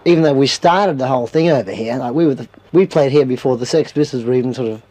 even though we started the whole thing over here, like we played here before the Sex Pistols were even sort of,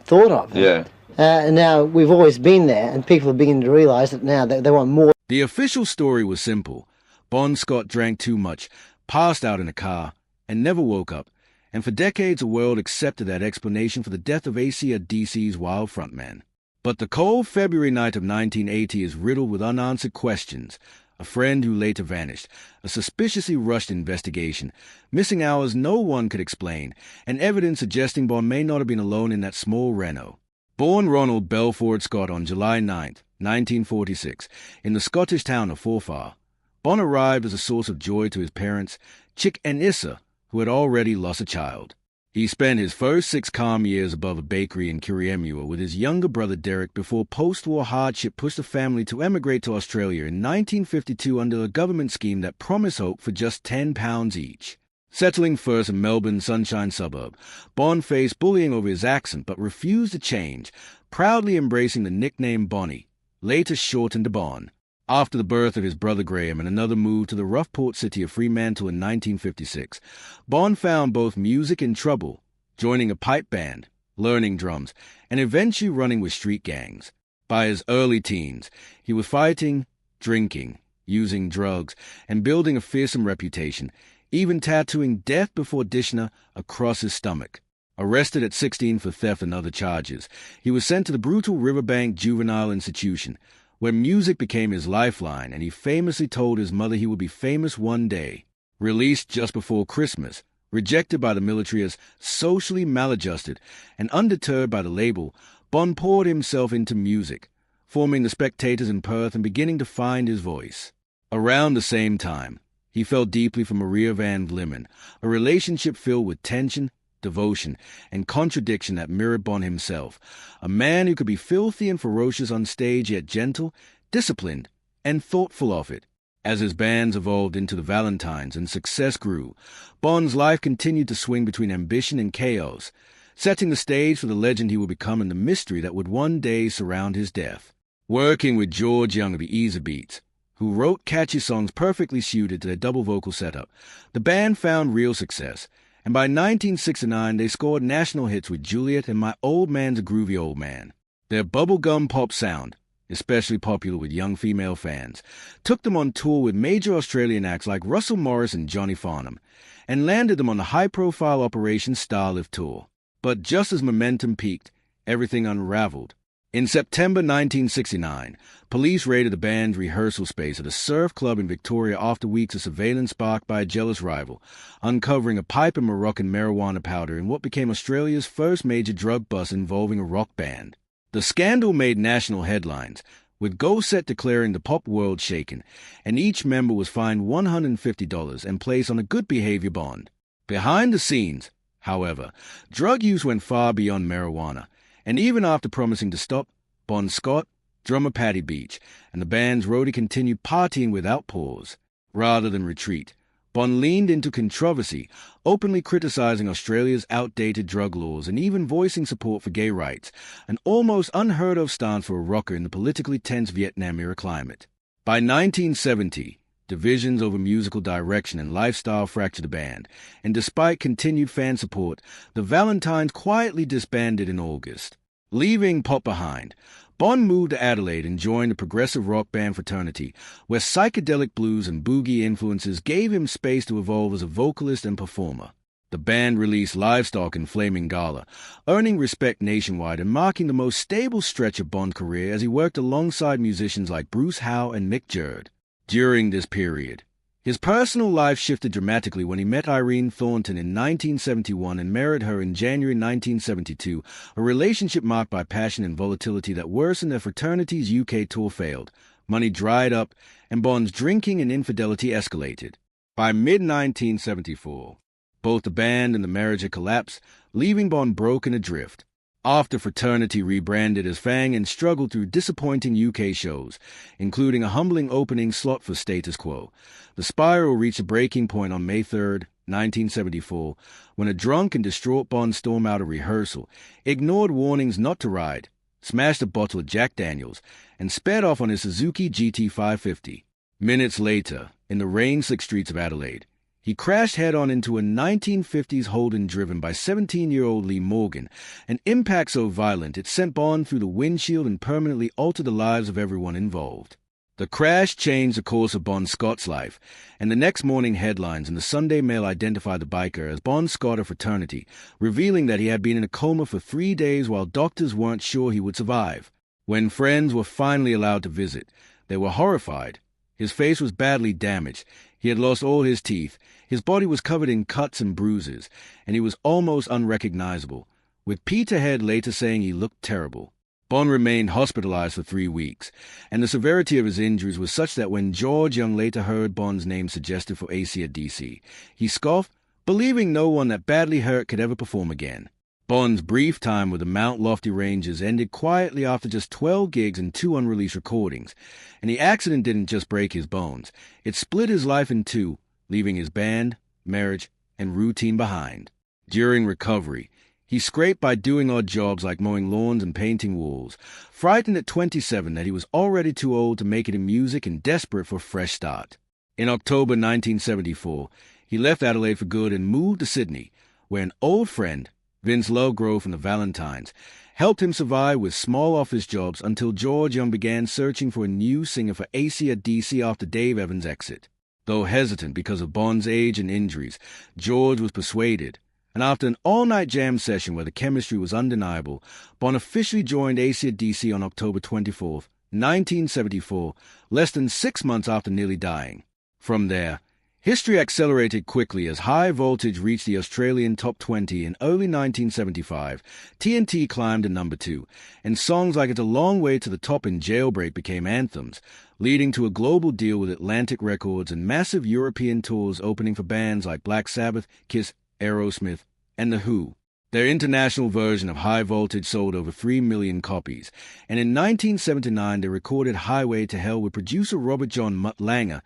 thought of. Yeah. And now we've always been there, and people are beginning to realise that now they want more. The official story was simple. Bon Scott drank too much, passed out in a car, and never woke up. And for decades, the world accepted that explanation for the death of AC/DC's wild frontman. But the cold February night of 1980 is riddled with unanswered questions. A friend who later vanished, a suspiciously rushed investigation, missing hours no one could explain, and evidence suggesting Bon may not have been alone in that small Renault. Born Ronald Belford Scott on July 9, 1946, in the Scottish town of Forfar, Bon arrived as a source of joy to his parents, Chick and Issa, who had already lost a child. He spent his first 6 calm years above a bakery in Kirriemua with his younger brother Derek before post-war hardship pushed the family to emigrate to Australia in 1952 under a government scheme that promised hope for just £10 each. Settling first in Melbourne's Sunshine suburb, Bon faced bullying over his accent but refused to change, proudly embracing the nickname Bonnie, later shortened to Bon. After the birth of his brother Graham and another move to the rough port city of Fremantle in 1956, Bon found both music and trouble, joining a pipe band, learning drums, and eventually running with street gangs. By his early teens, he was fighting, drinking, using drugs, and building a fearsome reputation, even tattooing Death Before Dishna across his stomach. Arrested at 16 for theft and other charges, he was sent to the brutal Riverbank Juvenile Institution, where music became his lifeline, and he famously told his mother he would be famous one day. Released just before Christmas, rejected by the military as socially maladjusted, and undeterred by the label, Bon poured himself into music, forming the Spectators in Perth and beginning to find his voice. Around the same time, he fell deeply for Maria Van Vlimmen, a relationship filled with tension, devotion, and contradiction that mirrored Bon himself, a man who could be filthy and ferocious on stage yet gentle, disciplined, and thoughtful of it. As his bands evolved into the Valentines and success grew, Bon's life continued to swing between ambition and chaos, setting the stage for the legend he would become and the mystery that would one day surround his death. Working with George Young of the Easybeats, who wrote catchy songs perfectly suited to their double vocal setup, the band found real success, and by 1969 they scored national hits with Juliet and My Old Man's a Groovy Old Man. Their bubblegum pop sound, especially popular with young female fans, took them on tour with major Australian acts like Russell Morris and Johnny Farnham, and landed them on the high-profile Operation Starlift tour. But just as momentum peaked, everything unraveled. In September 1969, police raided the band's rehearsal space at a surf club in Victoria after weeks of surveillance sparked by a jealous rival, uncovering a pipe and Moroccan marijuana powder in what became Australia's first major drug bust involving a rock band. The scandal made national headlines, with Go Set declaring the pop world shaken, and each member was fined $150 and placed on a good behavior bond. Behind the scenes, however, drug use went far beyond marijuana, and even after promising to stop, Bon Scott, drummer Paddy Beach, and the band's roadie continued partying without pause. Rather than retreat, Bon leaned into controversy, openly criticizing Australia's outdated drug laws and even voicing support for gay rights, an almost unheard-of stance for a rocker in the politically tense Vietnam-era climate. By 1970, divisions over musical direction and lifestyle fractured the band, and despite continued fan support, the Valentines quietly disbanded in August. Leaving pop behind, Bon moved to Adelaide and joined the progressive rock band fraternity, where psychedelic blues and boogie influences gave him space to evolve as a vocalist and performer. The band released Livestock and Flaming Gala, earning respect nationwide and marking the most stable stretch of Bon's career as he worked alongside musicians like Bruce Howe and Mick Jerd. During this period, his personal life shifted dramatically when he met Irene Thornton in 1971 and married her in January 1972, a relationship marked by passion and volatility that worsened as fraternity's UK tour failed, money dried up, and Bon's drinking and infidelity escalated. By mid-1974, both the band and the marriage had collapsed, leaving Bon broke and adrift. After fraternity rebranded as Fang and struggled through disappointing UK shows, including a humbling opening slot for Status Quo, the spiral reached a breaking point on May 3, 1974, when a drunk and distraught Bon stormed out of rehearsal, ignored warnings not to ride, smashed a bottle of Jack Daniels, and sped off on his Suzuki GT550. Minutes later, in the rain-slick streets of Adelaide, He crashed head-on into a 1950s Holden driven by 17-year-old Lee Morgan, an impact so violent it sent Bond through the windshield and permanently altered the lives of everyone involved. The crash changed the course of Bon Scott's life, and the next morning headlines in the Sunday Mail identified the biker as Bon Scott of Fraternity, revealing that he had been in a coma for 3 days while doctors weren't sure he would survive. When friends were finally allowed to visit, they were horrified. His face was badly damaged. He had lost all his teeth. His body was covered in cuts and bruises, and he was almost unrecognizable, with Peter Head later saying he looked terrible. Bond remained hospitalized for 3 weeks, and the severity of his injuries was such that when George Young later heard Bond's name suggested for AC/DC, he scoffed, believing no one that badly hurt could ever perform again. Bond's brief time with the Mount Lofty Rangers ended quietly after just 12 gigs and 2 unreleased recordings, and the accident didn't just break his bones. It split his life in two, leaving his band, marriage, and routine behind. During recovery, he scraped by doing odd jobs like mowing lawns and painting walls, frightened at 27 that he was already too old to make it in music and desperate for a fresh start. In October 1974, he left Adelaide for good and moved to Sydney, where an old friend, Vince Lovegrove from the Valentines, helped him survive with small office jobs until George Young began searching for a new singer for AC/DC after Dave Evans' exit. Though hesitant because of Bond's age and injuries, George was persuaded, and after an all-night jam session where the chemistry was undeniable, Bond officially joined AC/DC on October 24, 1974, less than 6 months after nearly dying. From there, history accelerated quickly as High Voltage reached the Australian top 20 in early 1975, TNT climbed to number 2, and songs like It's a Long Way to the Top and Jailbreak became anthems, leading to a global deal with Atlantic Records and massive European tours opening for bands like Black Sabbath, Kiss, Aerosmith, and The Who. Their international version of High Voltage sold over 3 million copies, and in 1979 they recorded Highway to Hell with producer Robert John Mutt Lange,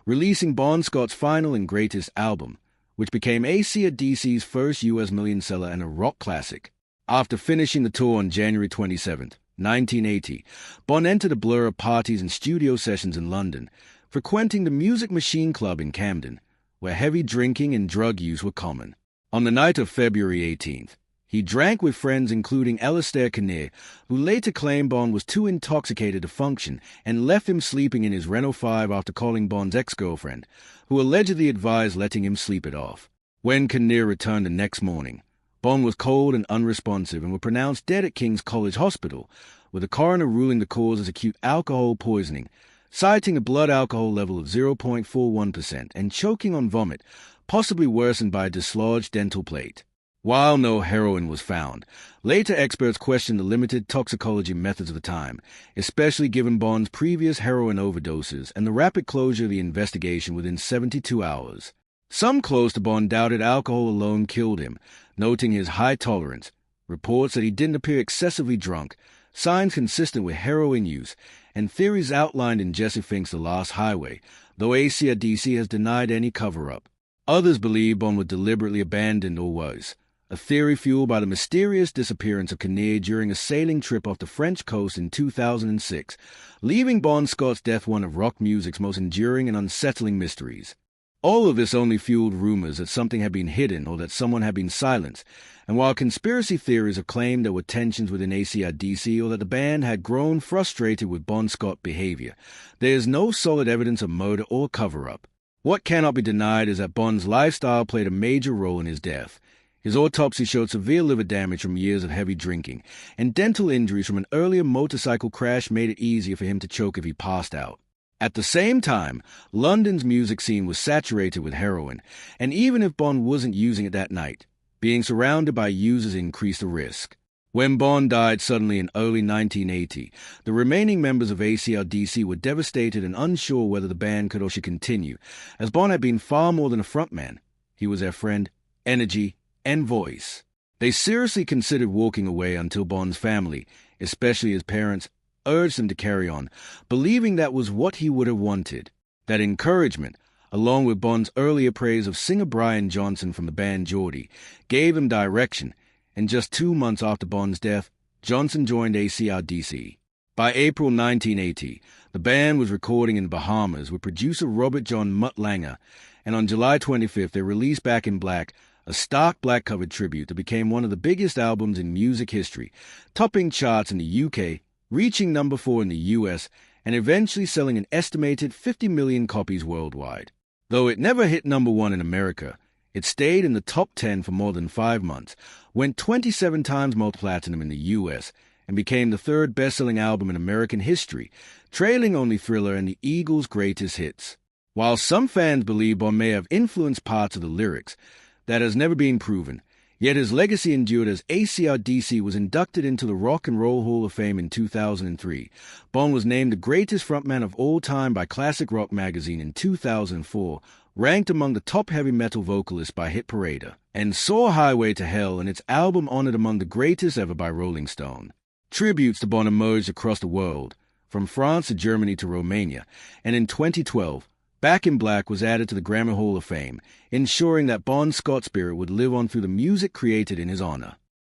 releasing Bon Scott's final and greatest album, which became AC/DC's first U.S. million seller and a rock classic. After finishing the tour on January 27, 1980, Bon entered a blur of parties and studio sessions in London, frequenting the Music Machine Club in Camden, where heavy drinking and drug use were common. On the night of February 18th, he drank with friends including Alistair Kinnear, who later claimed Bond was too intoxicated to function and left him sleeping in his Renault 5 after calling Bond's ex-girlfriend, who allegedly advised letting him sleep it off. When Kinnear returned the next morning, Bond was cold and unresponsive and was pronounced dead at King's College Hospital, with the coroner ruling the cause as acute alcohol poisoning, citing a blood alcohol level of 0.41% and choking on vomit, possibly worsened by a dislodged dental plate. While no heroin was found, later experts questioned the limited toxicology methods of the time, especially given Bond's previous heroin overdoses and the rapid closure of the investigation within 72 hours. Some close to Bond doubted alcohol alone killed him, noting his high tolerance, reports that he didn't appear excessively drunk, signs consistent with heroin use, and theories outlined in Jesse Fink's The Last Highway, though AC/DC has denied any cover-up. Others believe Bond was deliberately abandoned or was, a theory fueled by the mysterious disappearance of Kinnear during a sailing trip off the French coast in 2006, leaving Bon Scott's death one of rock music's most enduring and unsettling mysteries. All of this only fueled rumors that something had been hidden or that someone had been silenced, and while conspiracy theories have claimed there were tensions within AC/DC or that the band had grown frustrated with Bon Scott behavior, there is no solid evidence of murder or cover-up. What cannot be denied is that Bond's lifestyle played a major role in his death. His autopsy showed severe liver damage from years of heavy drinking, and dental injuries from an earlier motorcycle crash made it easier for him to choke if he passed out. At the same time, London's music scene was saturated with heroin, and even if Bond wasn't using it that night, being surrounded by users increased the risk. When Bond died suddenly in early 1980, the remaining members of AC/DC were devastated and unsure whether the band could or should continue, as Bond had been far more than a frontman. He was their friend, energy, and voice. They seriously considered walking away until Bond's family, especially his parents, urged him to carry on, believing that was what he would have wanted. That encouragement, along with Bond's earlier praise of singer Brian Johnson from the band Geordie, gave him direction, and just 2 months after Bond's death, Johnson joined AC/DC. By April 1980, the band was recording in the Bahamas with producer Robert John Mutt Lange, and on July 25th they released Back in Black, a stark black-covered tribute that became one of the biggest albums in music history, topping charts in the UK, reaching number 4 in the US, and eventually selling an estimated 50 million copies worldwide. Though it never hit number 1 in America, it stayed in the top 10 for more than 5 months, went 27 times multi-platinum in the US, and became the third best-selling album in American history, trailing only Thriller and the Eagles' greatest hits. While some fans believe Bon may have influenced parts of the lyrics, that has never been proven, yet his legacy endured as AC/DC was inducted into the Rock and Roll Hall of Fame in 2003. Bon was named the greatest frontman of all time by Classic Rock magazine in 2004, ranked among the top heavy metal vocalists by Hit Parader, and saw Highway to Hell and its album honored among the greatest ever by Rolling Stone. Tributes to Bon emerged across the world, from France to Germany to Romania, and in 2012, Back in Black was added to the Grammy Hall of Fame, ensuring that Bon Scott's spirit would live on through the music created in his honor.